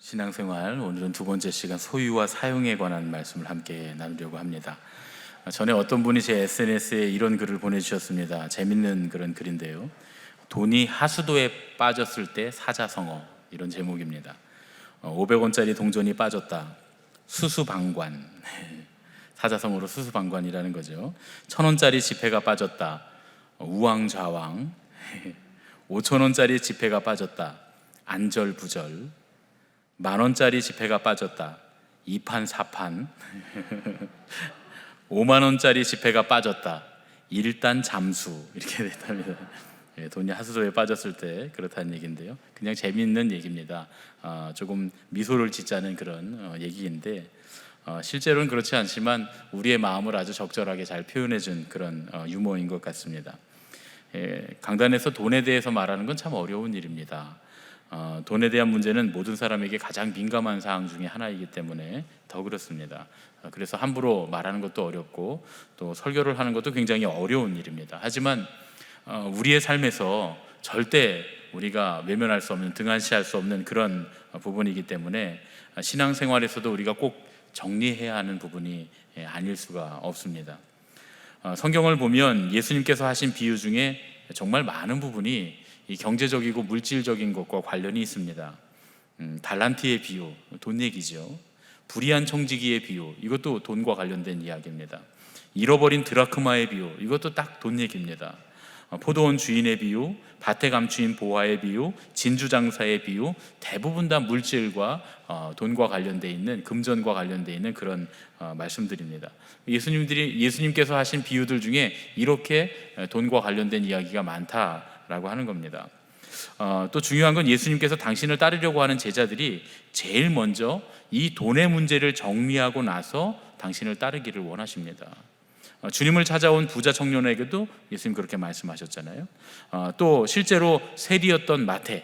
신앙생활, 오늘은 두 번째 시간 소유와 사용에 관한 말씀을 함께 나누려고 합니다. 전에 어떤 분이 제 SNS에 이런 글을 보내주셨습니다. 재밌는 그런 글인데요, 돈이 하수도에 빠졌을 때 사자성어, 이런 제목입니다. 500원짜리 동전이 빠졌다, 수수방관. 사자성어로 수수방관이라는 거죠. 1000원짜리 지폐가 빠졌다, 우왕좌왕. 5000원짜리 지폐가 빠졌다, 안절부절. 10,000원짜리 지폐가 빠졌다, 이판사판. 50,000원짜리 지폐가 빠졌다, 일단잠수. 이렇게 됐답니다. 돈이 하수도에 빠졌을 때 그렇다는 얘기인데요, 그냥 재미있는 얘기입니다. 조금 미소를 짓자는 그런 얘기인데, 실제로는 그렇지 않지만 우리의 마음을 아주 적절하게 잘 표현해준 그런 유머인 것 같습니다. 강단에서 돈에 대해서 말하는 건 참 어려운 일입니다. 돈에 대한 문제는 모든 사람에게 가장 민감한 사항 중에 하나이기 때문에 더 그렇습니다. 그래서 함부로 말하는 것도 어렵고 또 설교를 하는 것도 굉장히 어려운 일입니다. 하지만 우리의 삶에서 절대 우리가 외면할 수 없는, 등한시할 수 없는 그런 부분이기 때문에 신앙생활에서도 우리가 꼭 정리해야 하는 부분이 아닐 수가 없습니다. 성경을 보면 예수님께서 하신 비유 중에 정말 많은 부분이 이 경제적이고 물질적인 것과 관련이 있습니다. 달란트의 비유, 돈 얘기죠. 불의한 청지기의 비유, 이것도 돈과 관련된 이야기입니다. 잃어버린 드라크마의 비유, 이것도 딱 돈 얘기입니다. 포도원 주인의 비유, 밭에 감추인 보화의 비유, 진주장사의 비유, 대부분 다 물질과 돈과 관련되어 있는, 금전과 관련되어 있는 그런 말씀들입니다. 예수님께서 하신 비유들 중에 이렇게 돈과 관련된 이야기가 많다라고 하는 겁니다. 또 중요한 건 예수님께서 당신을 따르려고 하는 제자들이 제일 먼저 이 돈의 문제를 정리하고 나서 당신을 따르기를 원하십니다. 주님을 찾아온 부자 청년에게도 예수님 그렇게 말씀하셨잖아요. 또 실제로 세리였던 마태,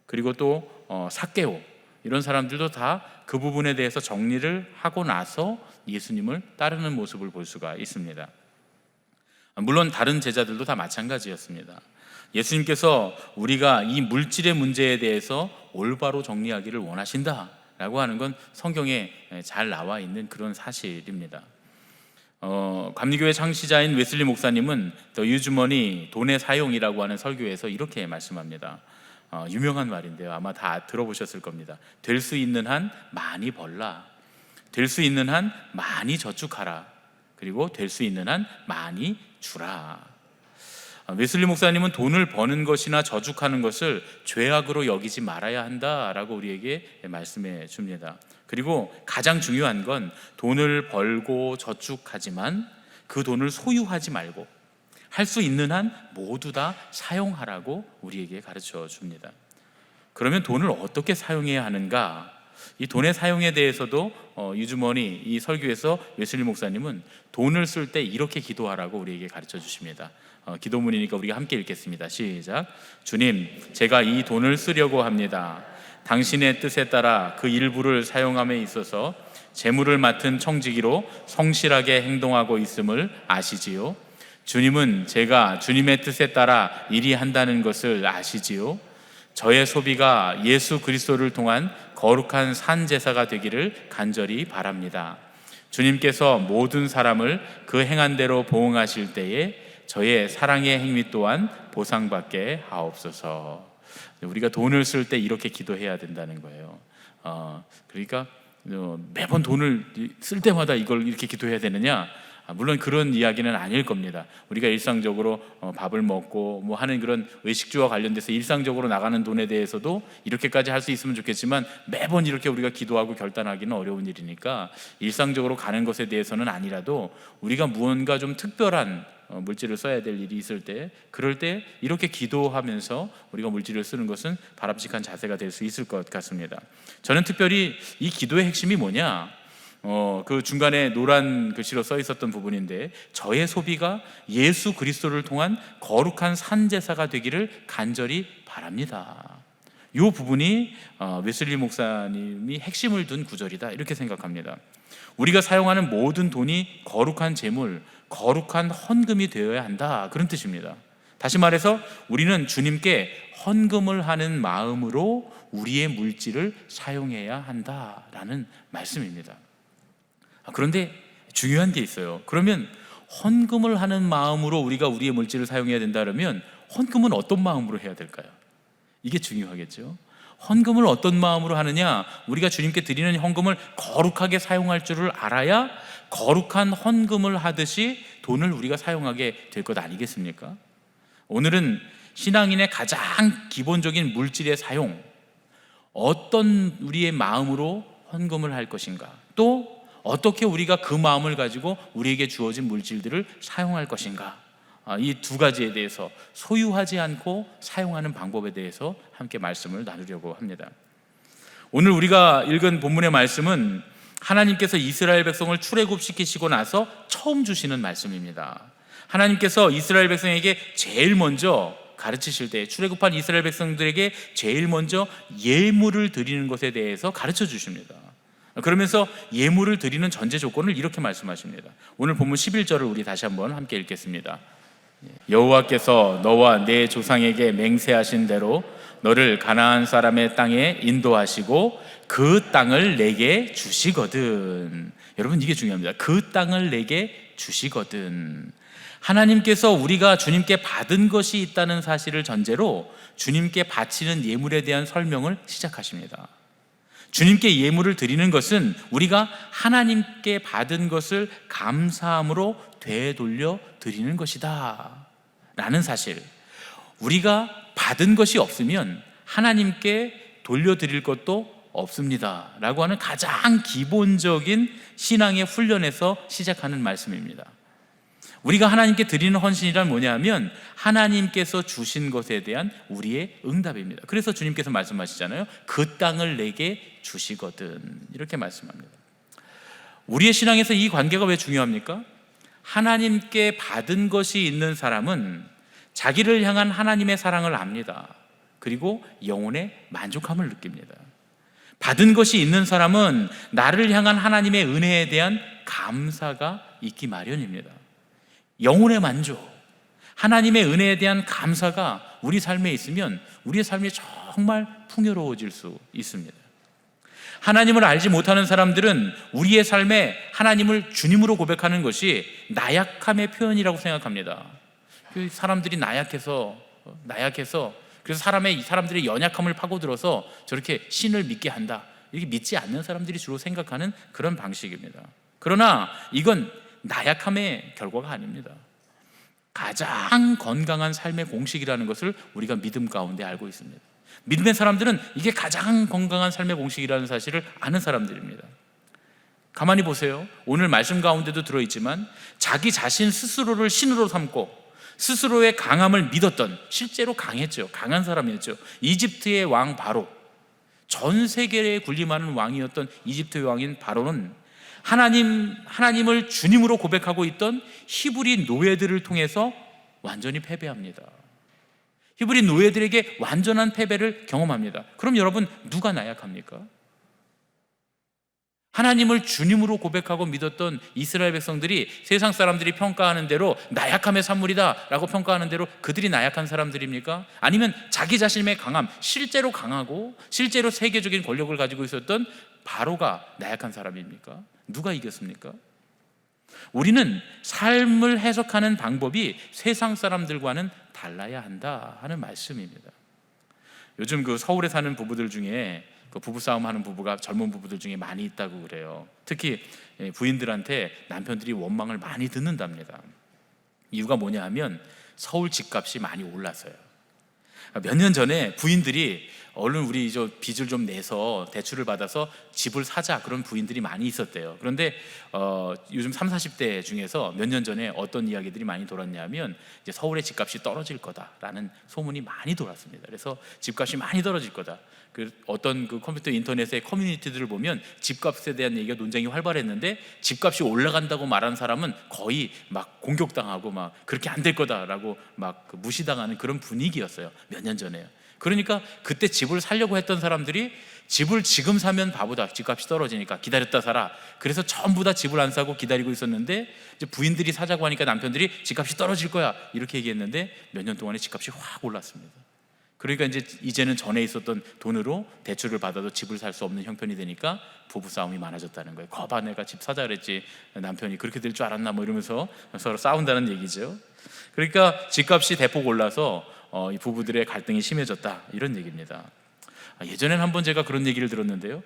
그리고 또 삭개오, 이런 사람들도 다 그 부분에 대해서 정리를 하고 나서 예수님을 따르는 모습을 볼 수가 있습니다. 물론 다른 제자들도 다 마찬가지였습니다. 예수님께서 우리가 이 물질의 문제에 대해서 올바로 정리하기를 원하신다라고 하는 건 성경에 잘 나와 있는 그런 사실입니다. 감리교회 창시자인 웨슬리 목사님은 The Usemoney, 돈의 사용이라고 하는 설교에서 이렇게 말씀합니다. 유명한 말인데요, 아마 다 들어보셨을 겁니다. 될 수 있는 한 많이 벌라, 될 수 있는 한 많이 저축하라, 그리고 될 수 있는 한 많이 주라. 웨슬리 목사님은 돈을 버는 것이나 저축하는 것을 죄악으로 여기지 말아야 한다라고 우리에게 말씀해 줍니다. 그리고 가장 중요한 건 돈을 벌고 저축하지만 그 돈을 소유하지 말고 할 수 있는 한 모두 다 사용하라고 우리에게 가르쳐 줍니다. 그러면 돈을 어떻게 사용해야 하는가? 이 돈의 사용에 대해서도 유주머니 이 설교에서 웨슬리 목사님은 돈을 쓸 때 이렇게 기도하라고 우리에게 가르쳐 주십니다. 기도문이니까 우리가 함께 읽겠습니다. 시작. 주님, 제가 이 돈을 쓰려고 합니다. 당신의 뜻에 따라 그 일부를 사용함에 있어서 재물을 맡은 청지기로 성실하게 행동하고 있음을 아시지요. 주님은 제가 주님의 뜻에 따라 일이 한다는 것을 아시지요. 저의 소비가 예수 그리스도를 통한 거룩한 산 제사가 되기를 간절히 바랍니다. 주님께서 모든 사람을 그 행한 대로 보응하실 때에 저의 사랑의 행위 또한 보상받게 하옵소서. 우리가 돈을 쓸 때 이렇게 기도해야 된다는 거예요. 그러니까 매번 돈을 쓸 때마다 이걸 이렇게 기도해야 되느냐? 물론 그런 이야기는 아닐 겁니다. 우리가 일상적으로 밥을 먹고 뭐 하는 그런 의식주와 관련돼서 일상적으로 나가는 돈에 대해서도 이렇게까지 할 수 있으면 좋겠지만 매번 이렇게 우리가 기도하고 결단하기는 어려운 일이니까 일상적으로 가는 것에 대해서는 아니라도 우리가 무언가 좀 특별한 물질을 써야 될 일이 있을 때, 그럴 때 이렇게 기도하면서 우리가 물질을 쓰는 것은 바람직한 자세가 될 수 있을 것 같습니다. 저는 특별히 이 기도의 핵심이 뭐냐, 그 중간에 노란 글씨로 써 있었던 부분인데, 저의 소비가 예수 그리스도를 통한 거룩한 산제사가 되기를 간절히 바랍니다. 이 부분이 웨슬리 목사님이 핵심을 둔 구절이다, 이렇게 생각합니다. 우리가 사용하는 모든 돈이 거룩한 재물, 거룩한 헌금이 되어야 한다, 그런 뜻입니다. 다시 말해서 우리는 주님께 헌금을 하는 마음으로 우리의 물질을 사용해야 한다라는 말씀입니다. 그런데 중요한 게 있어요. 그러면 헌금을 하는 마음으로 우리가 우리의 물질을 사용해야 된다 그러면 헌금은 어떤 마음으로 해야 될까요? 이게 중요하겠죠. 헌금을 어떤 마음으로 하느냐? 우리가 주님께 드리는 헌금을 거룩하게 사용할 줄을 알아야 거룩한 헌금을 하듯이 돈을 우리가 사용하게 될 것 아니겠습니까? 오늘은 신앙인의 가장 기본적인 물질의 사용, 어떤 우리의 마음으로 헌금을 할 것인가, 또 어떻게 우리가 그 마음을 가지고 우리에게 주어진 물질들을 사용할 것인가, 이 두 가지에 대해서, 소유하지 않고 사용하는 방법에 대해서 함께 말씀을 나누려고 합니다. 오늘 우리가 읽은 본문의 말씀은 하나님께서 이스라엘 백성을 출애굽시키시고 나서 처음 주시는 말씀입니다. 하나님께서 이스라엘 백성에게 제일 먼저 가르치실 때, 출애굽한 이스라엘 백성들에게 제일 먼저 예물을 드리는 것에 대해서 가르쳐 주십니다. 그러면서 예물을 드리는 전제 조건을 이렇게 말씀하십니다. 오늘 본문 11절을 우리 다시 한번 함께 읽겠습니다. 여호와께서 너와 내 조상에게 맹세하신 대로 너를 가나안 사람의 땅에 인도하시고 그 땅을 내게 주시거든. 여러분, 이게 중요합니다. 그 땅을 내게 주시거든. 하나님께서 우리가 주님께 받은 것이 있다는 사실을 전제로 주님께 바치는 예물에 대한 설명을 시작하십니다. 주님께 예물을 드리는 것은 우리가 하나님께 받은 것을 감사함으로 되돌려 드리는 것이다 라는 사실, 우리가 받은 것이 없으면 하나님께 돌려드릴 것도 없습니다 라고 하는 가장 기본적인 신앙의 훈련에서 시작하는 말씀입니다. 우리가 하나님께 드리는 헌신이란 뭐냐면 하나님께서 주신 것에 대한 우리의 응답입니다. 그래서 주님께서 말씀하시잖아요. 그 땅을 내게 주시거든, 이렇게 말씀합니다. 우리의 신앙에서 이 관계가 왜 중요합니까? 하나님께 받은 것이 있는 사람은 자기를 향한 하나님의 사랑을 압니다. 그리고 영혼의 만족함을 느낍니다. 받은 것이 있는 사람은 나를 향한 하나님의 은혜에 대한 감사가 있기 마련입니다. 영혼의 만족, 하나님의 은혜에 대한 감사가 우리 삶에 있으면 우리의 삶이 정말 풍요로워질 수 있습니다. 하나님을 알지 못하는 사람들은 우리의 삶에 하나님을 주님으로 고백하는 것이 나약함의 표현이라고 생각합니다. 사람들이 나약해서 그래서 사람들의 연약함을 파고들어서 저렇게 신을 믿게 한다, 이렇게 믿지 않는 사람들이 주로 생각하는 그런 방식입니다. 그러나 이건 나약함의 결과가 아닙니다. 가장 건강한 삶의 공식이라는 것을 우리가 믿음 가운데 알고 있습니다. 믿음의 사람들은 이게 가장 건강한 삶의 공식이라는 사실을 아는 사람들입니다. 가만히 보세요. 오늘 말씀 가운데도 들어있지만 자기 자신 스스로를 신으로 삼고 스스로의 강함을 믿었던, 실제로 강했죠. 강한 사람이었죠. 이집트의 왕 바로, 전 세계에 군림하는 왕이었던 이집트의 왕인 바로는 하나님을 주님으로 고백하고 있던 히브리 노예들을 통해서 완전히 패배합니다. 히브리 노예들에게 완전한 패배를 경험합니다. 그럼 여러분, 누가 나약합니까? 하나님을 주님으로 고백하고 믿었던 이스라엘 백성들이 세상 사람들이 평가하는 대로 나약함의 산물이다 라고 평가하는 대로 그들이 나약한 사람들입니까? 아니면 자기 자신의 강함, 실제로 강하고 실제로 세계적인 권력을 가지고 있었던 바로가 나약한 사람입니까? 누가 이겼습니까? 우리는 삶을 해석하는 방법이 세상 사람들과는 달라야 한다 하는 말씀입니다. 요즘 서울에 사는 부부들 중에 부부싸움 하는 부부가 젊은 부부들 중에 많이 있다고 그래요. 특히 부인들한테 남편들이 원망을 많이 듣는답니다. 이유가 뭐냐 하면 서울 집값이 많이 올라서요. 몇 년 전에 부인들이 얼른 우리 빚을 좀 내서 대출을 받아서 집을 사자, 그런 부인들이 많이 있었대요. 그런데 요즘 30, 40대 중에서 몇 년 전에 어떤 이야기들이 많이 돌았냐면 이제 서울의 집값이 떨어질 거다라는 소문이 많이 돌았습니다. 그래서 집값이 많이 떨어질 거다. 어떤 컴퓨터 인터넷의 커뮤니티들을 보면 집값에 대한 얘기가 논쟁이 활발했는데 집값이 올라간다고 말하는 사람은 거의 막 공격당하고 막 그렇게 안 될 거다라고 막 무시당하는 그런 분위기였어요. 몇 년 전에요. 그러니까 그때 집을 사려고 했던 사람들이 집을 지금 사면 바보다, 집값이 떨어지니까 기다렸다 사라. 그래서 전부 다 집을 안 사고 기다리고 있었는데 이제 부인들이 사자고 하니까 남편들이 집값이 떨어질 거야 이렇게 얘기했는데 몇 년 동안에 집값이 확 올랐습니다. 그러니까 이제는 전에 있었던 돈으로 대출을 받아도 집을 살 수 없는 형편이 되니까 부부 싸움이 많아졌다는 거예요. 거봐, 내가 집 사자 그랬지, 남편이 그렇게 될 줄 알았나, 뭐 이러면서 서로 싸운다는 얘기죠. 그러니까 집값이 대폭 올라서 이 부부들의 갈등이 심해졌다, 이런 얘기입니다. 예전엔 한번 제가 그런 얘기를 들었는데요.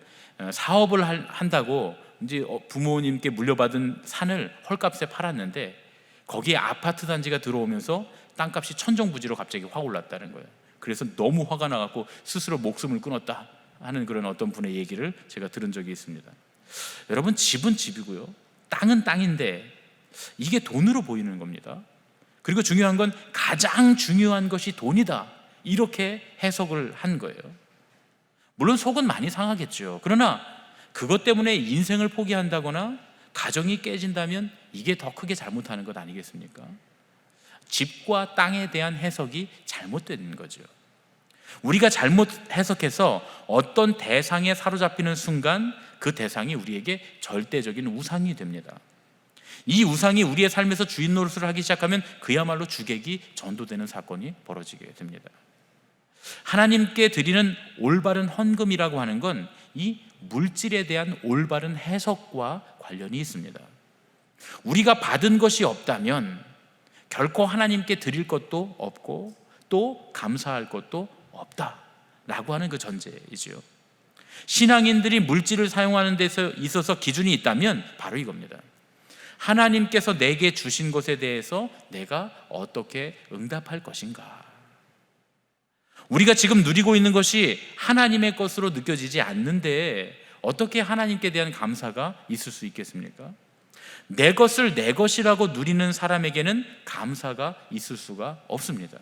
사업을 한다고 이제 부모님께 물려받은 산을 헐값에 팔았는데 거기에 아파트 단지가 들어오면서 땅값이 천정부지로 갑자기 확 올랐다는 거예요. 그래서 너무 화가 나갖고 스스로 목숨을 끊었다 하는 그런 어떤 분의 얘기를 제가 들은 적이 있습니다. 여러분, 집은 집이고요, 땅은 땅인데 이게 돈으로 보이는 겁니다. 그리고 중요한 건 가장 중요한 것이 돈이다, 이렇게 해석을 한 거예요. 물론 속은 많이 상하겠죠. 그러나 그것 때문에 인생을 포기한다거나 가정이 깨진다면 이게 더 크게 잘못하는 것 아니겠습니까? 집과 땅에 대한 해석이 잘못된 거죠. 우리가 잘못 해석해서 어떤 대상에 사로잡히는 순간 그 대상이 우리에게 절대적인 우상이 됩니다. 이 우상이 우리의 삶에서 주인 노릇을 하기 시작하면 그야말로 주객이 전도되는 사건이 벌어지게 됩니다. 하나님께 드리는 올바른 헌금이라고 하는 건 이 물질에 대한 올바른 해석과 관련이 있습니다. 우리가 받은 것이 없다면 결코 하나님께 드릴 것도 없고 또 감사할 것도 없다라고 하는 그 전제이지요. 신앙인들이 물질을 사용하는 데서 있어서 기준이 있다면 바로 이겁니다. 하나님께서 내게 주신 것에 대해서 내가 어떻게 응답할 것인가. 우리가 지금 누리고 있는 것이 하나님의 것으로 느껴지지 않는데 어떻게 하나님께 대한 감사가 있을 수 있겠습니까? 내 것을 내 것이라고 누리는 사람에게는 감사가 있을 수가 없습니다.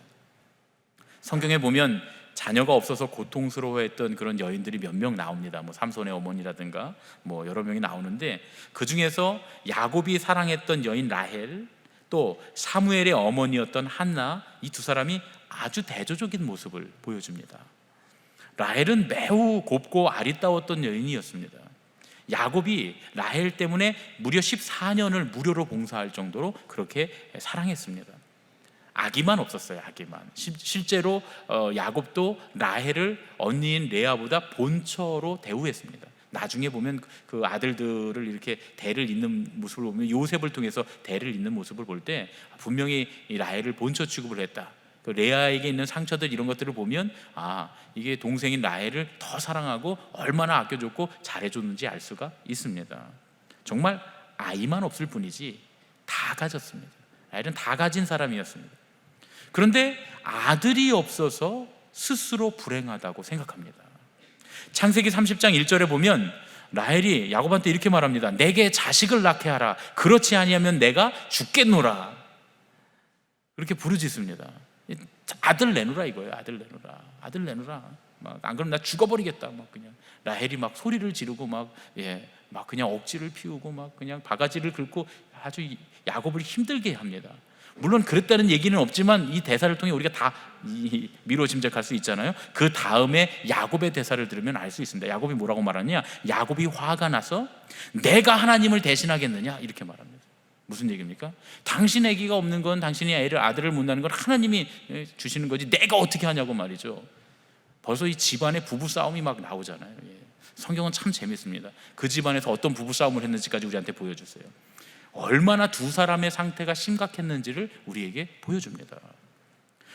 성경에 보면 자녀가 없어서 고통스러워했던 그런 여인들이 몇 명 나옵니다. 삼손의 어머니라든가 여러 명이 나오는데 그 중에서 야곱이 사랑했던 여인 라헬, 또 사무엘의 어머니였던 한나, 이 두 사람이 아주 대조적인 모습을 보여줍니다. 라헬은 매우 곱고 아리따웠던 여인이었습니다. 야곱이 라헬 때문에 무려 14년을 무료로 봉사할 정도로 그렇게 사랑했습니다. 아기만 없었어요. 아기만. 실제로 야곱도 라헬을 언니인 레아보다 본처로 대우했습니다. 나중에 보면 그 아들들을 이렇게 대를 잇는 모습을 보면, 요셉을 통해서 대를 잇는 모습을 볼 때 분명히 이 라헬을 본처 취급을 했다. 그 레아에게 있는 상처들, 이런 것들을 보면 이게 동생인 라헬을 더 사랑하고 얼마나 아껴줬고 잘해줬는지 알 수가 있습니다. 정말 아이만 없을 뿐이지 다 가졌습니다. 라헬은 다 가진 사람이었습니다. 그런데 아들이 없어서 스스로 불행하다고 생각합니다. 창세기 30장 1절에 보면 라헬이 야곱한테 이렇게 말합니다. 내게 자식을 낳게 하라. 그렇지 아니하면 내가 죽겠노라. 그렇게 부르짖습니다. 아들 내놓으라 이거예요. 아들 내놓으라. 아들 내놓으라. 안 그러면 나 죽어버리겠다. 그냥 라헬이 소리를 지르고 그냥 억지를 피우고 그냥 바가지를 긁고 아주 야곱을 힘들게 합니다. 물론 그랬다는 얘기는 없지만 이 대사를 통해 우리가 다 미로 짐작할 수 있잖아요. 그 다음에 야곱의 대사를 들으면 알 수 있습니다. 야곱이 뭐라고 말하냐? 야곱이 화가 나서 내가 하나님을 대신하겠느냐, 이렇게 말합니다. 무슨 얘기입니까? 당신 아기가 없는 건, 당신이 아들을 못 낳는 건 하나님이 주시는 거지 내가 어떻게 하냐고 말이죠. 벌써 이 집안에 부부 싸움이 나오잖아요. 성경은 참 재밌습니다. 그 집안에서 어떤 부부 싸움을 했는지까지 우리한테 보여주세요. 얼마나 두 사람의 상태가 심각했는지를 우리에게 보여줍니다.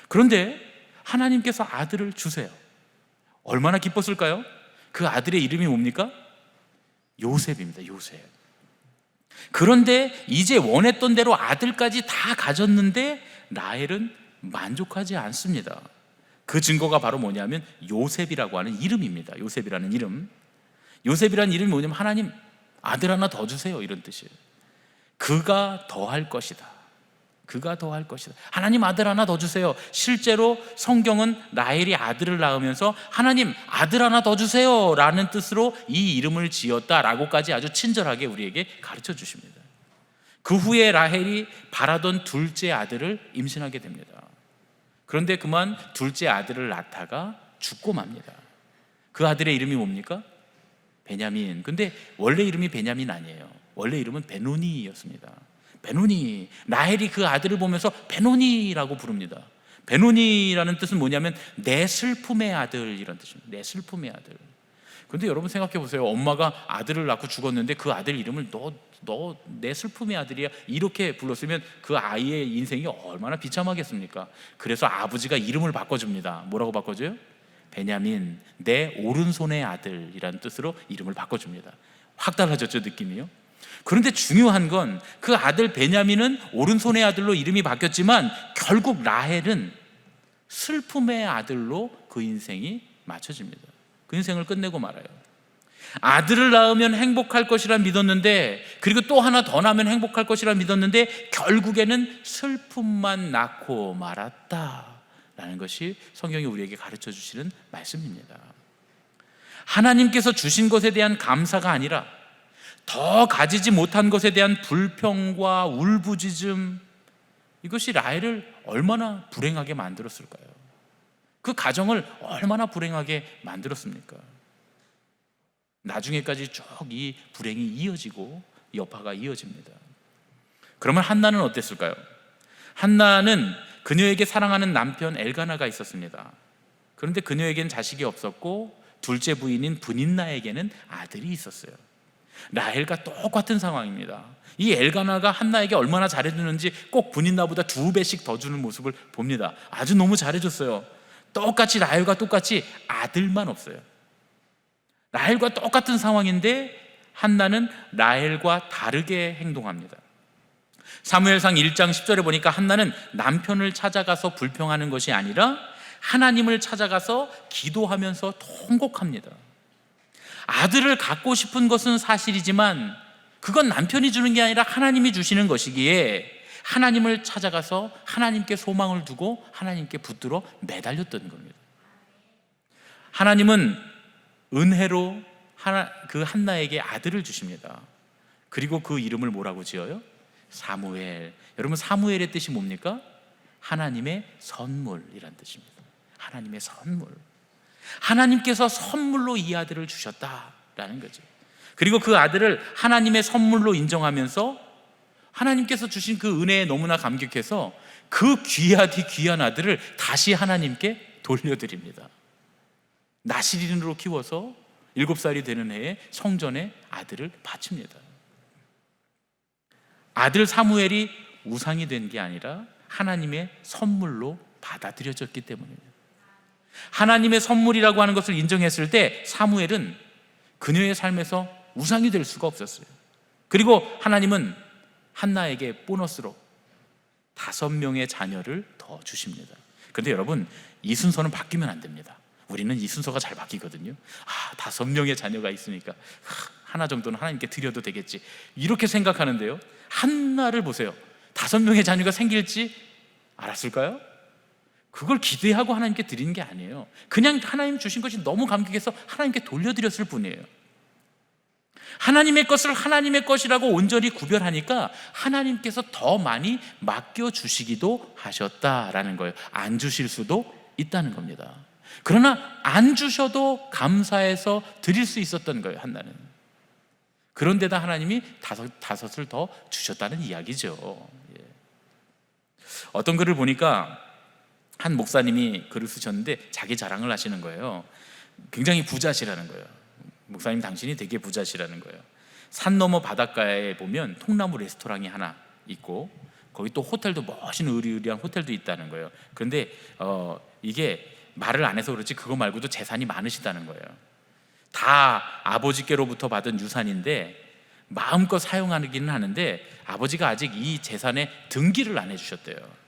그런데 하나님께서 아들을 주세요. 얼마나 기뻤을까요? 그 아들의 이름이 뭡니까? 요셉입니다. 요셉. 그런데 이제 원했던 대로 아들까지 다 가졌는데 라헬은 만족하지 않습니다. 그 증거가 바로 뭐냐면 요셉이라고 하는 이름입니다. 요셉이라는 이름. 요셉이라는 이름이 뭐냐면 하나님 아들 하나 더 주세요, 이런 뜻이에요. 그가 더할 것이다. 그가 더할 것이다. 하나님 아들 하나 더 주세요. 실제로 성경은 라헬이 아들을 낳으면서 하나님 아들 하나 더 주세요 라는 뜻으로 이 이름을 지었다라고까지 아주 친절하게 우리에게 가르쳐 주십니다. 그 후에 라헬이 바라던 둘째 아들을 임신하게 됩니다. 그런데 그만 둘째 아들을 낳다가 죽고 맙니다. 그 아들의 이름이 뭡니까? 베냐민. 근데 원래 이름이 베냐민 아니에요. 원래 이름은 베노니였습니다. 베노니. 라헬이 그 아들을 보면서 베노니라고 부릅니다. 베노니라는 뜻은 뭐냐면 내 슬픔의 아들, 이런 뜻입니다. 내 슬픔의 아들. 그런데 여러분 생각해 보세요. 엄마가 아들을 낳고 죽었는데 그 아들 이름을 너 내 슬픔의 아들이야 이렇게 불렀으면 그 아이의 인생이 얼마나 비참하겠습니까? 그래서 아버지가 이름을 바꿔줍니다. 뭐라고 바꿔줘요? 베냐민, 내 오른손의 아들이라는 뜻으로 이름을 바꿔줍니다. 확 달라졌죠, 느낌이요? 그런데 중요한 건 그 아들 베냐민은 오른손의 아들로 이름이 바뀌었지만 결국 라헬은 슬픔의 아들로 그 인생이 맞춰집니다. 그 인생을 끝내고 말아요. 아들을 낳으면 행복할 것이라 믿었는데, 그리고 또 하나 더 낳으면 행복할 것이라 믿었는데 결국에는 슬픔만 낳고 말았다라는 것이 성경이 우리에게 가르쳐 주시는 말씀입니다. 하나님께서 주신 것에 대한 감사가 아니라 더 가지지 못한 것에 대한 불평과 울부짖음, 이것이 라헬을 얼마나 불행하게 만들었을까요? 그 가정을 얼마나 불행하게 만들었습니까? 나중에까지 쭉 이 불행이 이어지고 여파가 이어집니다. 그러면 한나는 어땠을까요? 한나는 그녀에게 사랑하는 남편 엘가나가 있었습니다. 그런데 그녀에겐 자식이 없었고 둘째 부인인 브닌나에게는 아들이 있었어요. 라헬과 똑같은 상황입니다. 이 엘가나가 한나에게 얼마나 잘해주는지 꼭 브닌나보다 2배씩 더 주는 모습을 봅니다. 아주 너무 잘해줬어요. 똑같이 라헬과 똑같이 아들만 없어요. 라헬과 똑같은 상황인데 한나는 라헬과 다르게 행동합니다. 사무엘상 1장 10절에 보니까 한나는 남편을 찾아가서 불평하는 것이 아니라 하나님을 찾아가서 기도하면서 통곡합니다. 아들을 갖고 싶은 것은 사실이지만 그건 남편이 주는 게 아니라 하나님이 주시는 것이기에 하나님을 찾아가서 하나님께 소망을 두고 하나님께 붙들어 매달렸던 겁니다. 하나님은 은혜로 그 한나에게 아들을 주십니다. 그리고 그 이름을 뭐라고 지어요? 사무엘. 여러분, 사무엘의 뜻이 뭡니까? 하나님의 선물이란 뜻입니다. 하나님의 선물. 하나님께서 선물로 이 아들을 주셨다라는 거죠. 그리고 그 아들을 하나님의 선물로 인정하면서 하나님께서 주신 그 은혜에 너무나 감격해서 그 귀하디 귀한 아들을 다시 하나님께 돌려드립니다. 나시린으로 키워서 7살이 되는 해에 성전에 아들을 바칩니다. 아들 사무엘이 우상이 된 게 아니라 하나님의 선물로 받아들여졌기 때문입니다. 하나님의 선물이라고 하는 것을 인정했을 때 사무엘은 그녀의 삶에서 우상이 될 수가 없었어요. 그리고 하나님은 한나에게 보너스로 5명의 자녀를 더 주십니다. 그런데 여러분, 이 순서는 바뀌면 안 됩니다. 우리는 이 순서가 잘 바뀌거든요. 5명의 자녀가 있으니까 하나 정도는 하나님께 드려도 되겠지, 이렇게 생각하는데요, 한나를 보세요. 5명의 자녀가 생길지 알았을까요? 그걸 기대하고 하나님께 드리는 게 아니에요. 그냥 하나님 주신 것이 너무 감격해서 하나님께 돌려드렸을 뿐이에요. 하나님의 것을 하나님의 것이라고 온전히 구별하니까 하나님께서 더 많이 맡겨주시기도 하셨다라는 거예요. 안 주실 수도 있다는 겁니다. 그러나 안 주셔도 감사해서 드릴 수 있었던 거예요, 한나는. 그런데다 하나님이 다섯을 더 주셨다는 이야기죠. 어떤 글을 보니까 한 목사님이 글을 쓰셨는데 자기 자랑을 하시는 거예요. 굉장히 부자시라는 거예요. 목사님, 당신이 되게 부자시라는 거예요. 산 너머 바닷가에 보면 통나무 레스토랑이 하나 있고 거기 또 호텔도 멋있는 으리으리한 호텔도 있다는 거예요. 그런데 이게 말을 안 해서 그렇지 그거 말고도 재산이 많으시다는 거예요. 다 아버지께로부터 받은 유산인데 마음껏 사용하기는 하는데 아버지가 아직 이 재산에 등기를 안 해주셨대요.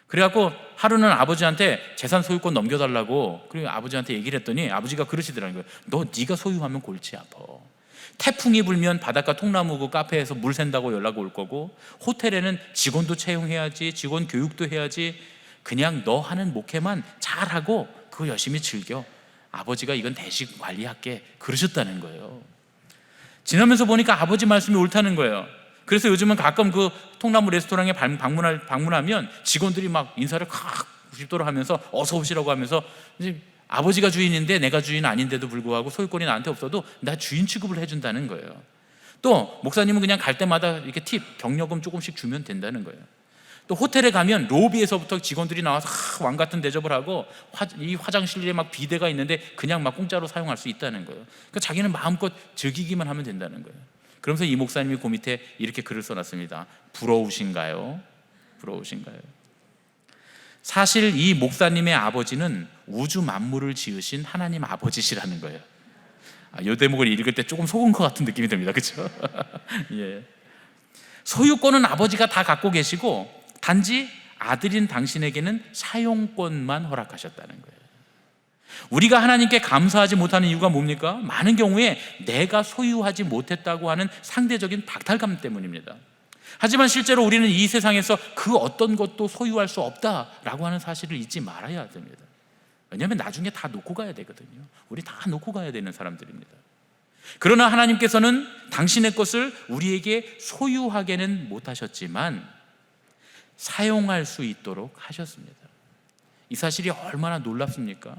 그래갖고 하루는 아버지한테 재산 소유권 넘겨달라고, 그리고 아버지한테 얘기를 했더니 아버지가 그러시더라는 거예요. 네가 소유하면 골치 아파. 태풍이 불면 바닷가 통나무 그 카페에서 물 샌다고 연락 올 거고, 호텔에는 직원도 채용해야지, 직원 교육도 해야지. 그냥 너 하는 목회만 잘하고 그거 열심히 즐겨. 아버지가 이건 대신 관리할게, 그러셨다는 거예요. 지나면서 보니까 아버지 말씀이 옳다는 거예요. 그래서 요즘은 가끔 그 통나무 레스토랑에 방문하면 직원들이 막 인사를 칵 90도로 하면서 어서 오시라고 하면서, 이제 아버지가 주인인데 내가 주인 아닌데도 불구하고 소유권이 나한테 없어도 나 주인 취급을 해준다는 거예요. 또 목사님은 그냥 갈 때마다 이렇게 팁, 경력금 조금씩 주면 된다는 거예요. 또 호텔에 가면 로비에서부터 직원들이 나와서 왕 같은 대접을 하고 이 화장실에 막 비데가 있는데 그냥 막 공짜로 사용할 수 있다는 거예요. 그러니까 자기는 마음껏 즐기기만 하면 된다는 거예요. 그러면서 이 목사님이 그 밑에 이렇게 글을 써놨습니다. 부러우신가요? 부러우신가요? 사실 이 목사님의 아버지는 우주 만물을 지으신 하나님 아버지시라는 거예요. 이 대목을 읽을 때 조금 속은 것 같은 느낌이 듭니다. 그렇죠? 예. 소유권은 아버지가 다 갖고 계시고 단지 아들인 당신에게는 사용권만 허락하셨다는 거예요. 우리가 하나님께 감사하지 못하는 이유가 뭡니까? 많은 경우에 내가 소유하지 못했다고 하는 상대적인 박탈감 때문입니다. 하지만 실제로 우리는 이 세상에서 그 어떤 것도 소유할 수 없다라고 하는 사실을 잊지 말아야 됩니다. 왜냐하면 나중에 다 놓고 가야 되거든요. 우리 다 놓고 가야 되는 사람들입니다. 그러나 하나님께서는 당신의 것을 우리에게 소유하게는 못하셨지만 사용할 수 있도록 하셨습니다. 이 사실이 얼마나 놀랍습니까?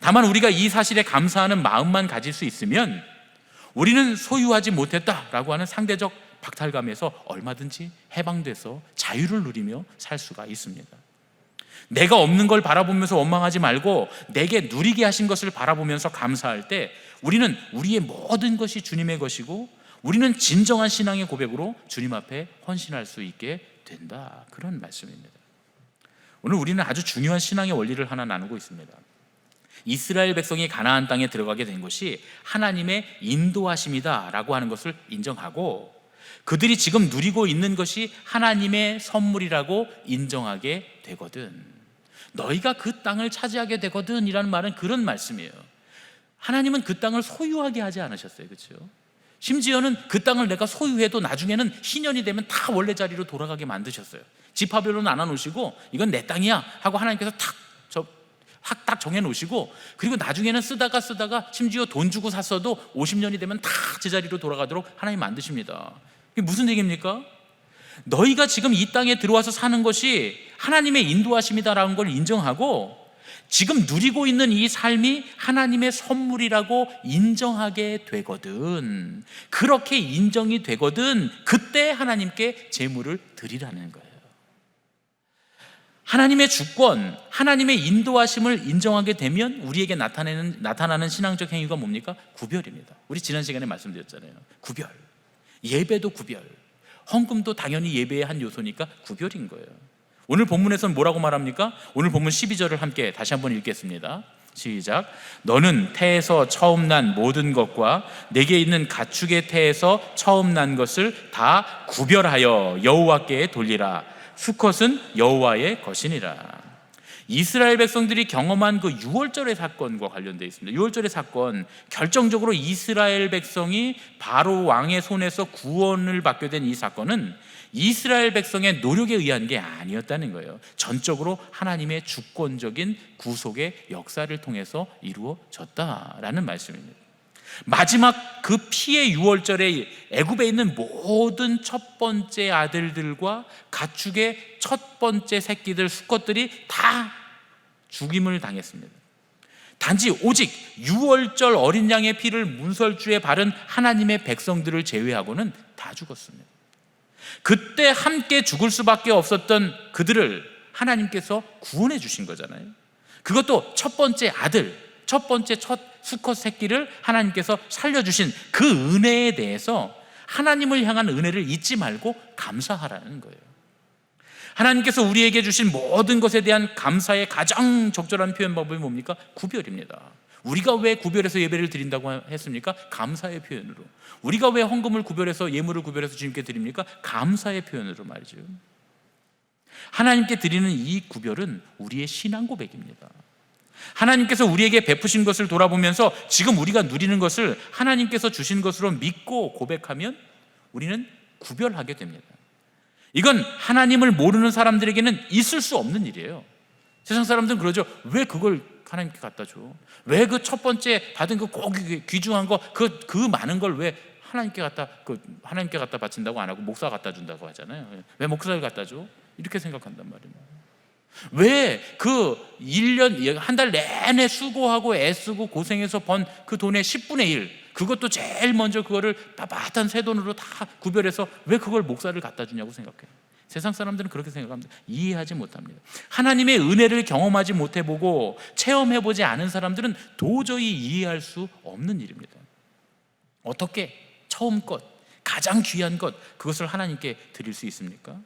다만 우리가 이 사실에 감사하는 마음만 가질 수 있으면 우리는 소유하지 못했다라고 하는 상대적 박탈감에서 얼마든지 해방돼서 자유를 누리며 살 수가 있습니다. 내가 없는 걸 바라보면서 원망하지 말고 내게 누리게 하신 것을 바라보면서 감사할 때 우리는 우리의 모든 것이 주님의 것이고 우리는 진정한 신앙의 고백으로 주님 앞에 헌신할 수 있게 된다, 그런 말씀입니다. 오늘 우리는 아주 중요한 신앙의 원리를 하나 나누고 있습니다. 이스라엘 백성이 가나안 땅에 들어가게 된 것이 하나님의 인도하심이다 라고 하는 것을 인정하고 그들이 지금 누리고 있는 것이 하나님의 선물이라고 인정하게 되거든. 너희가 그 땅을 차지하게 되거든 이라는 말은 그런 말씀이에요. 하나님은 그 땅을 소유하게 하지 않으셨어요. 그렇죠? 심지어는 그 땅을 내가 소유해도 나중에는 희년이 되면 다 원래 자리로 돌아가게 만드셨어요. 지파별로는 안 놓으시고 이건 내 땅이야 하고 하나님께서 딱 정해놓으시고 그리고 나중에는 쓰다가 심지어 돈 주고 샀어도 50년이 되면 다 제자리로 돌아가도록 하나님 만드십니다. 이게 무슨 얘기입니까? 너희가 지금 이 땅에 들어와서 사는 것이 하나님의 인도하심이다라는 걸 인정하고 지금 누리고 있는 이 삶이 하나님의 선물이라고 인정하게 되거든. 그렇게 인정이 되거든. 그때 하나님께 제물을 드리라는 거예요. 하나님의 주권, 하나님의 인도하심을 인정하게 되면 우리에게 나타나는 신앙적 행위가 뭡니까? 구별입니다. 우리 지난 시간에 말씀드렸잖아요. 구별. 예배도 구별. 헌금도 당연히 예배의 한 요소니까 구별인 거예요. 오늘 본문에서는 뭐라고 말합니까? 오늘 본문 12절을 함께 다시 한번 읽겠습니다. 시작. 너는 태에서 처음 난 모든 것과 내게 있는 가축의 태에서 처음 난 것을 다 구별하여 여호와께 돌리라. 수컷은 여호와의 것이니라. 이스라엘 백성들이 경험한 그 유월절의 사건과 관련되어 있습니다. 유월절의 사건, 결정적으로 이스라엘 백성이 바로 왕의 손에서 구원을 받게 된 이 사건은 이스라엘 백성의 노력에 의한 게 아니었다는 거예요. 전적으로 하나님의 주권적인 구속의 역사를 통해서 이루어졌다라는 말씀입니다. 마지막 그 피의 유월절에 애굽에 있는 모든 첫 번째 아들들과 가축의 첫 번째 새끼들, 수컷들이 다 죽임을 당했습니다. 단지 오직 유월절 어린 양의 피를 문설주에 바른 하나님의 백성들을 제외하고는 다 죽었습니다. 그때 함께 죽을 수밖에 없었던 그들을 하나님께서 구원해 주신 거잖아요. 그것도 첫 번째 아들, 첫 수컷 새끼를 하나님께서 살려주신 그 은혜에 대해서 하나님을 향한 은혜를 잊지 말고 감사하라는 거예요. 하나님께서 우리에게 주신 모든 것에 대한 감사의 가장 적절한 표현법이 뭡니까? 구별입니다. 우리가 왜 구별해서 예배를 드린다고 했습니까? 감사의 표현으로. 우리가 왜 헌금을 구별해서 예물을 구별해서 주님께 드립니까? 감사의 표현으로 말이죠. 하나님께 드리는 이 구별은 우리의 신앙 고백입니다. 하나님께서 우리에게 베푸신 것을 돌아보면서 지금 우리가 누리는 것을 하나님께서 주신 것으로 믿고 고백하면 우리는 구별하게 됩니다. 이건 하나님을 모르는 사람들에게는 있을 수 없는 일이에요. 세상 사람들은 그러죠. 왜 그걸 하나님께 갖다 줘? 왜 그 첫 번째 받은 그 꼭 귀중한 거 그 많은 걸 왜 하나님께 갖다 바친다고 안 하고 목사 갖다 준다고 하잖아요. 왜 목사를 갖다 줘? 이렇게 생각한단 말입니다. 왜 그 1년 한 달 내내 수고하고 애쓰고 고생해서 번 그 돈의 10분의 1, 그것도 제일 먼저 그거를 빳빳한 새 돈으로 다 구별해서 왜 그걸 목사를 갖다 주냐고 생각해요. 세상 사람들은 그렇게 생각합니다. 이해하지 못합니다. 하나님의 은혜를 경험하지 못해보고 체험해보지 않은 사람들은 도저히 이해할 수 없는 일입니다. 어떻게 처음 것, 가장 귀한 것, 그것을 하나님께 드릴 수 있습니까?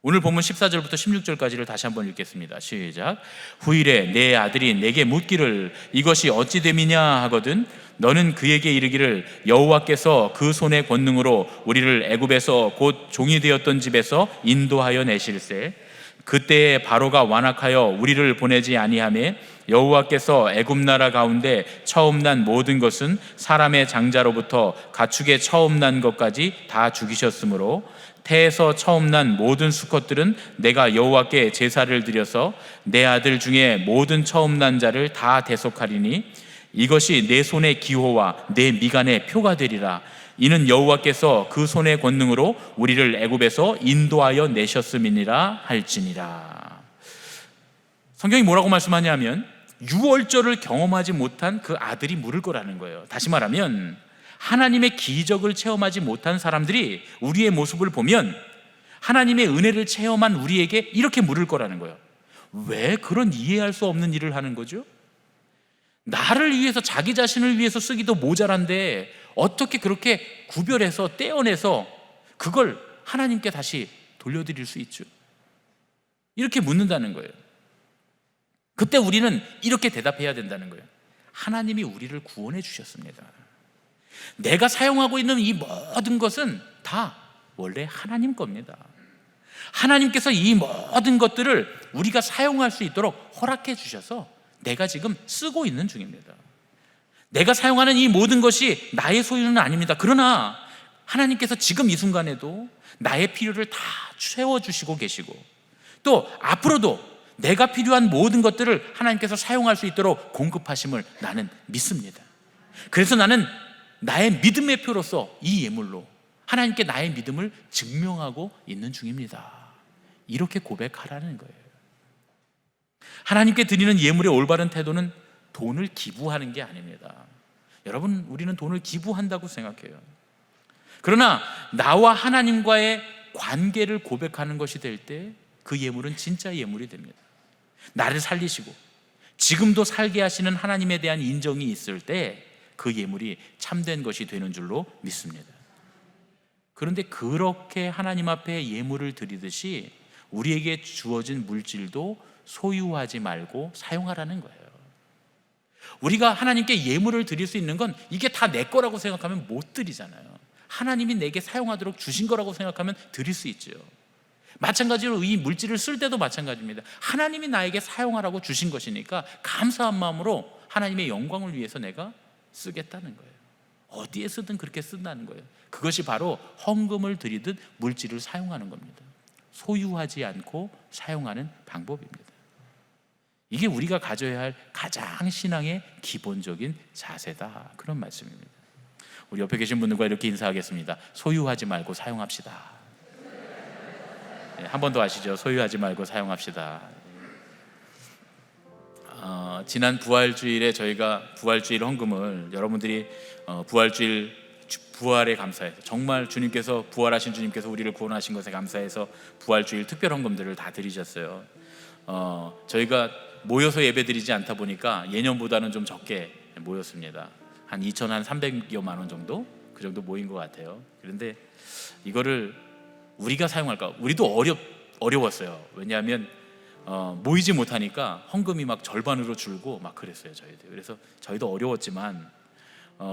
오늘 본문 14절부터 16절까지를 다시 한번 읽겠습니다. 시작. 후일에 내 아들이 내게 묻기를 이것이 어찌 됨이냐 하거든 너는 그에게 이르기를 여호와께서 그 손의 권능으로 우리를 애굽에서 곧 종이 되었던 집에서 인도하여 내실세 그때에 바로가 완악하여 우리를 보내지 아니하매 여호와께서 애굽 나라 가운데 처음 난 모든 것은 사람의 장자로부터 가축의 처음 난 것까지 다 죽이셨으므로 태에서 처음 난 모든 수컷들은 내가 여호와께 제사를 드려서 내 아들 중에 모든 처음 난 자를 다 대속하리니 이것이 내 손의 기호와 내 미간의 표가 되리라. 이는 여호와께서 그 손의 권능으로 우리를 애굽에서 인도하여 내셨음이니라 할지니라. 성경이 뭐라고 말씀하냐면 유월절을 경험하지 못한 그 아들이 물을 거라는 거예요. 다시 말하면 하나님의 기적을 체험하지 못한 사람들이 우리의 모습을 보면 하나님의 은혜를 체험한 우리에게 이렇게 물을 거라는 거예요. 왜 그런 이해할 수 없는 일을 하는 거죠? 나를 위해서, 자기 자신을 위해서 쓰기도 모자란데 어떻게 그렇게 구별해서 떼어내서 그걸 하나님께 다시 돌려드릴 수 있죠? 이렇게 묻는다는 거예요. 그때 우리는 이렇게 대답해야 된다는 거예요. 하나님이 우리를 구원해 주셨습니다. 내가 사용하고 있는 이 모든 것은 다 원래 하나님 겁니다. 하나님께서 이 모든 것들을 우리가 사용할 수 있도록 허락해 주셔서 내가 지금 쓰고 있는 중입니다. 내가 사용하는 이 모든 것이 나의 소유는 아닙니다. 그러나 하나님께서 지금 이 순간에도 나의 필요를 다 채워주시고 계시고 또 앞으로도 내가 필요한 모든 것들을 하나님께서 사용할 수 있도록 공급하심을 나는 믿습니다. 그래서 나는 나의 믿음의 표로서 이 예물로 하나님께 나의 믿음을 증명하고 있는 중입니다. 이렇게 고백하라는 거예요. 하나님께 드리는 예물의 올바른 태도는 돈을 기부하는 게 아닙니다. 여러분, 우리는 돈을 기부한다고 생각해요. 그러나 나와 하나님과의 관계를 고백하는 것이 될 때 그 예물은 진짜 예물이 됩니다. 나를 살리시고 지금도 살게 하시는 하나님에 대한 인정이 있을 때 그 예물이 참된 것이 되는 줄로 믿습니다. 그런데 그렇게 하나님 앞에 예물을 드리듯이 우리에게 주어진 물질도 소유하지 말고 사용하라는 거예요. 우리가 하나님께 예물을 드릴 수 있는 건 이게 다 내 거라고 생각하면 못 드리잖아요. 하나님이 내게 사용하도록 주신 거라고 생각하면 드릴 수 있죠. 마찬가지로 이 물질을 쓸 때도 마찬가지입니다. 하나님이 나에게 사용하라고 주신 것이니까 감사한 마음으로 하나님의 영광을 위해서 내가 쓰겠다는 거예요. 어디에 쓰든 그렇게 쓴다는 거예요. 그것이 바로 헌금을 드리듯 물질을 사용하는 겁니다. 소유하지 않고 사용하는 방법입니다. 이게 우리가 가져야 할 가장 신앙의 기본적인 자세다, 그런 말씀입니다. 우리 옆에 계신 분들과 이렇게 인사하겠습니다. 소유하지 말고 사용합시다. 한 번 더 하시죠. 소유하지 말고 사용합시다. 지난 부활주일에 저희가 부활주일 헌금을 여러분들이 부활주일 부활에 감사해서 정말 주님께서 부활하신 주님께서 우리를 구원하신 것에 감사해서 부활주일 특별 헌금들을 다 드리셨어요. 저희가 모여서 예배드리지 않다 보니까 예년보다는 좀 적게 모였습니다. 한 2,300여만 원 정도, 그 정도 모인 것 같아요. 그런데 이거를 우리가 사용할까? 우리도 어려웠어요. 왜냐하면 모이지 못하니까 헌금이 막 절반으로 줄고 막 그랬어요, 저희도. 그래서 저희도 어려웠지만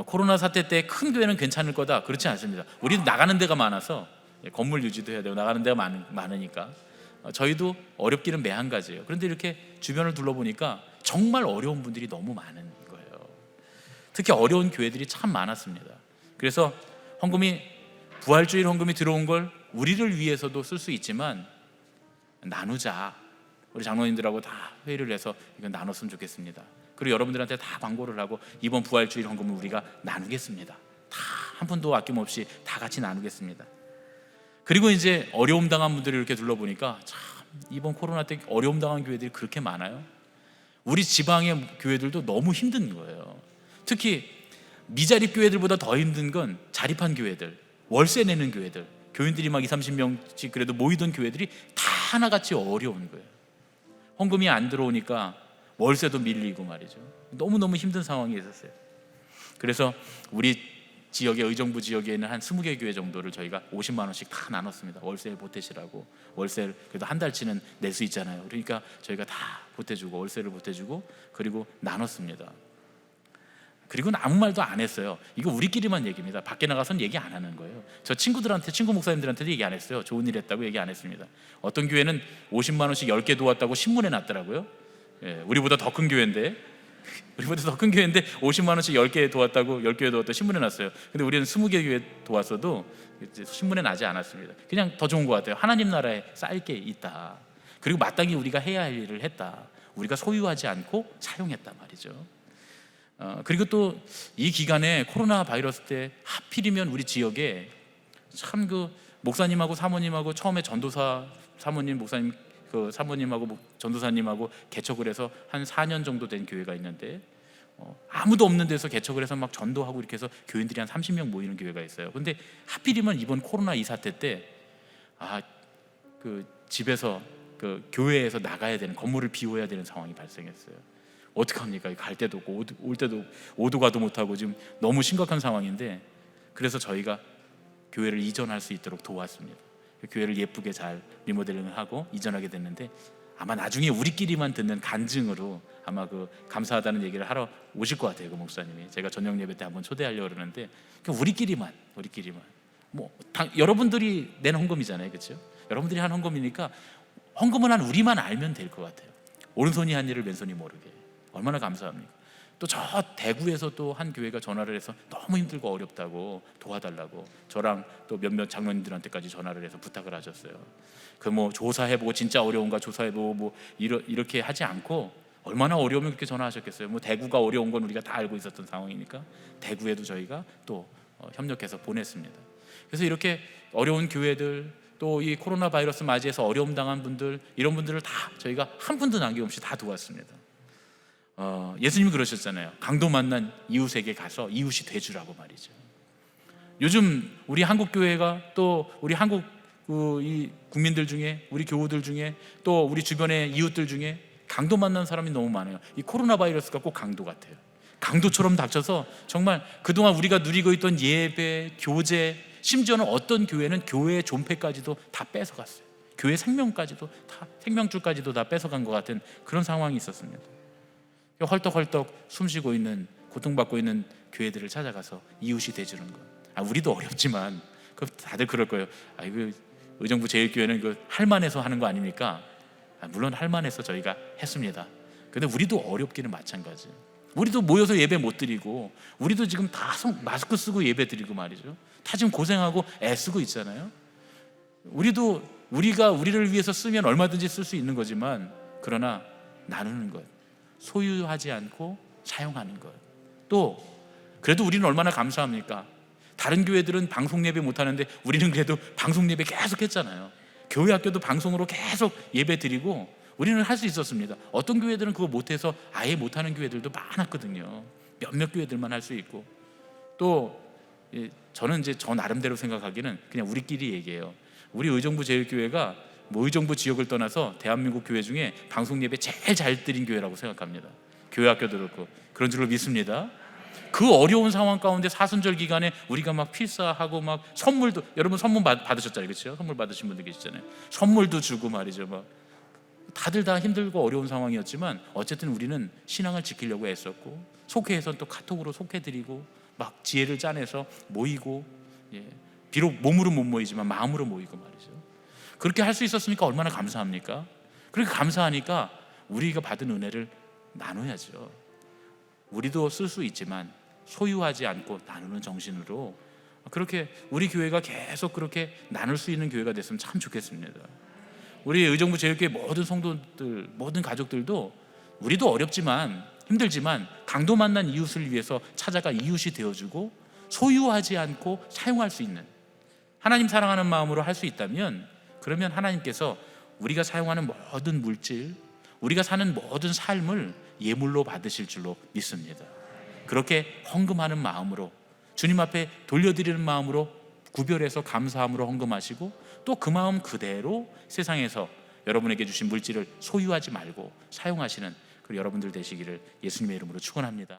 코로나 사태 때 큰 교회는 괜찮을 거다, 그렇지 않습니다. 우리도 나가는 데가 많아서 건물 유지도 해야 되고 나가는 데가 많으니까 저희도 어렵기는 매한가지예요. 그런데 이렇게 주변을 둘러보니까 정말 어려운 분들이 너무 많은 거예요. 특히 어려운 교회들이 참 많았습니다. 그래서 헌금이, 부활주일 헌금이 들어온 걸 우리를 위해서도 쓸 수 있지만 나누자. 우리 장로님들하고 다 회의를 해서 이건 나눴으면 좋겠습니다. 그리고 여러분들한테 다 광고를 하고 이번 부활주일 헌금을 우리가 나누겠습니다. 다 한 푼도 아낌없이 다 같이 나누겠습니다. 그리고 이제 어려움 당한 분들이 이렇게 둘러보니까 참 이번 코로나 때 어려움 당한 교회들이 그렇게 많아요. 우리 지방의 교회들도 너무 힘든 거예요. 특히 미자립 교회들보다 더 힘든 건 자립한 교회들, 월세 내는 교회들, 교인들이 막 20-30명씩 그래도 모이던 교회들이 다 하나같이 어려운 거예요. 헌금이 안 들어오니까 월세도 밀리고 말이죠. 너무너무 힘든 상황이 있었어요. 그래서 우리 지역의 의정부 지역에는 한 20개 교회 정도를 저희가 50만 원씩 다 나눴습니다. 월세를 보태시라고. 월세를 그래도 한 달치는 낼 수 있잖아요. 그러니까 저희가 다 보태주고, 월세를 보태주고, 그리고 나눴습니다. 그리고 아무 말도 안 했어요. 이거 우리끼리만 얘기입니다. 밖에 나가서는 얘기 안 하는 거예요. 저 친구들한테, 친구 목사님들한테도 얘기 안 했어요. 좋은 일 했다고 얘기 안 했습니다. 어떤 교회는 50만 원씩 10개 도왔다고 신문에 났더라고요. 우리보다 더 큰 교회인데 50만 원씩 10개 도왔다고, 10개 도왔다고 신문에 났어요. 근데 우리는 20개 교회 도왔어도 신문에 나지 않았습니다. 그냥 더 좋은 것 같아요. 하나님 나라에 쌓일 게 있다. 그리고 마땅히 우리가 해야 할 일을 했다. 우리가 소유하지 않고 사용했단 말이죠. 그리고 또 이 기간에 코로나 바이러스 때 하필이면 우리 지역에 참 그 목사님하고 사모님하고 처음에 전도사 사모님, 목사님 그 사모님하고 전도사님하고 개척을 해서 한 4년 정도 된 교회가 있는데, 아무도 없는 데서 개척을 해서 막 전도하고 이렇게 해서 교인들이 한 30명 모이는 교회가 있어요. 근데 하필이면 이번 코로나 이 사태 때 그 집에서 그 교회에서 나가야 되는, 건물을 비워야 되는 상황이 발생했어요. 어떡합니까? 갈 데도 없고 올 때도 오도 가도 못하고 지금 너무 심각한 상황인데, 그래서 저희가 교회를 이전할 수 있도록 도왔습니다. 교회를 예쁘게 잘 리모델링을 하고 이전하게 됐는데, 아마 나중에 우리끼리만 듣는 간증으로 아마 그 감사하다는 얘기를 하러 오실 것 같아요. 그 목사님이 제가 저녁 예배 때 한번 초대하려고 그러는데, 우리끼리만 여러분들이 낸 헌금이잖아요, 그렇죠? 여러분들이 한 헌금이니까 헌금은 한 우리만 알면 될 것 같아요. 오른손이 한 일을 왼손이 모르게. 얼마나 감사합니까? 또 저 대구에서 또 한 교회가 전화를 해서 너무 힘들고 어렵다고 도와달라고 저랑 또 몇몇 장로님들한테까지 전화를 해서 부탁을 하셨어요. 그 뭐 조사해보고 진짜 어려운가 조사해보고 뭐 이렇게 하지 않고, 얼마나 어려우면 그렇게 전화하셨겠어요. 뭐 대구가 어려운 건 우리가 다 알고 있었던 상황이니까 대구에도 저희가 또 협력해서 보냈습니다. 그래서 이렇게 어려운 교회들, 또 이 코로나 바이러스 맞이해서 어려움 당한 분들, 이런 분들을 다 저희가 한 분도 남김없이 다 도왔습니다. 예수님이 그러셨잖아요. 강도 만난 이웃에게 가서 이웃이 돼주라고 말이죠. 요즘 우리 한국 교회가, 또 우리 한국 이 국민들 중에, 우리 교우들 중에, 또 우리 주변의 이웃들 중에 강도 만난 사람이 너무 많아요. 이 코로나 바이러스가 꼭 강도 같아요. 강도처럼 닥쳐서 정말 그동안 우리가 누리고 있던 예배, 교제, 심지어는 어떤 교회는 교회의 존폐까지도 다 뺏어갔어요. 교회 생명까지도 다, 생명줄까지도 다 뺏어간 것 같은 그런 상황이 있었습니다. 헐떡헐떡 숨쉬고 있는, 고통받고 있는 교회들을 찾아가서 이웃이 돼주는 것. 우리도 어렵지만 다들 그럴 거예요. 이거 의정부 제일교회는 그 할만해서 하는 거 아닙니까? 물론 할만해서 저희가 했습니다. 근데 우리도 어렵기는 마찬가지. 우리도 모여서 예배 못 드리고, 우리도 지금 다 마스크 쓰고 예배 드리고 말이죠. 다 지금 고생하고 애쓰고 있잖아요. 우리가 우리를 위해서 쓰면 얼마든지 쓸 수 있는 거지만, 그러나 나누는 것, 소유하지 않고 사용하는 것. 또 그래도 우리는 얼마나 감사합니까? 다른 교회들은 방송 예배 못 하는데 우리는 그래도 방송 예배 계속 했잖아요. 교회 학교도 방송으로 계속 예배 드리고 우리는 할 수 있었습니다. 어떤 교회들은 그거 못해서 아예 못하는 교회들도 많았거든요. 몇몇 교회들만 할 수 있고. 또 저는 이제 저 나름대로 생각하기는 그냥 우리끼리 얘기해요. 우리 의정부 제일교회가 뭐 의정부 지역을 떠나서 대한민국 교회 중에 방송 예배 제일 잘 드린 교회라고 생각합니다. 교회 학교도 그렇고 그런 줄로 믿습니다. 그 어려운 상황 가운데 사순절 기간에 우리가 막 필사하고 막 선물도, 여러분 선물 받으셨잖아요, 그렇죠? 선물 받으신 분들 계시잖아요. 선물도 주고 말이죠. 막 다들 다 힘들고 어려운 상황이었지만 어쨌든 우리는 신앙을 지키려고 애썼고, 속회에서 또 카톡으로 속회드리고 막 지혜를 짜내서 모이고, 비록 몸으로 못 모이지만 마음으로 모이고 말이죠. 그렇게 할 수 있었으니까 얼마나 감사합니까? 그렇게 감사하니까 우리가 받은 은혜를 나눠야죠. 우리도 쓸 수 있지만 소유하지 않고 나누는 정신으로, 그렇게 우리 교회가 계속 그렇게 나눌 수 있는 교회가 됐으면 참 좋겠습니다. 우리 의정부 제일교회 모든 성도들, 모든 가족들도 우리도 어렵지만 힘들지만 강도 만난 이웃을 위해서 찾아가 이웃이 되어주고, 소유하지 않고 사용할 수 있는, 하나님 사랑하는 마음으로 할 수 있다면, 그러면 하나님께서 우리가 사용하는 모든 물질, 우리가 사는 모든 삶을 예물로 받으실 줄로 믿습니다. 그렇게 헌금하는 마음으로, 주님 앞에 돌려드리는 마음으로 구별해서 감사함으로 헌금하시고 또 그 마음 그대로 세상에서 여러분에게 주신 물질을 소유하지 말고 사용하시는 그 여러분들 되시기를 예수님의 이름으로 축원합니다.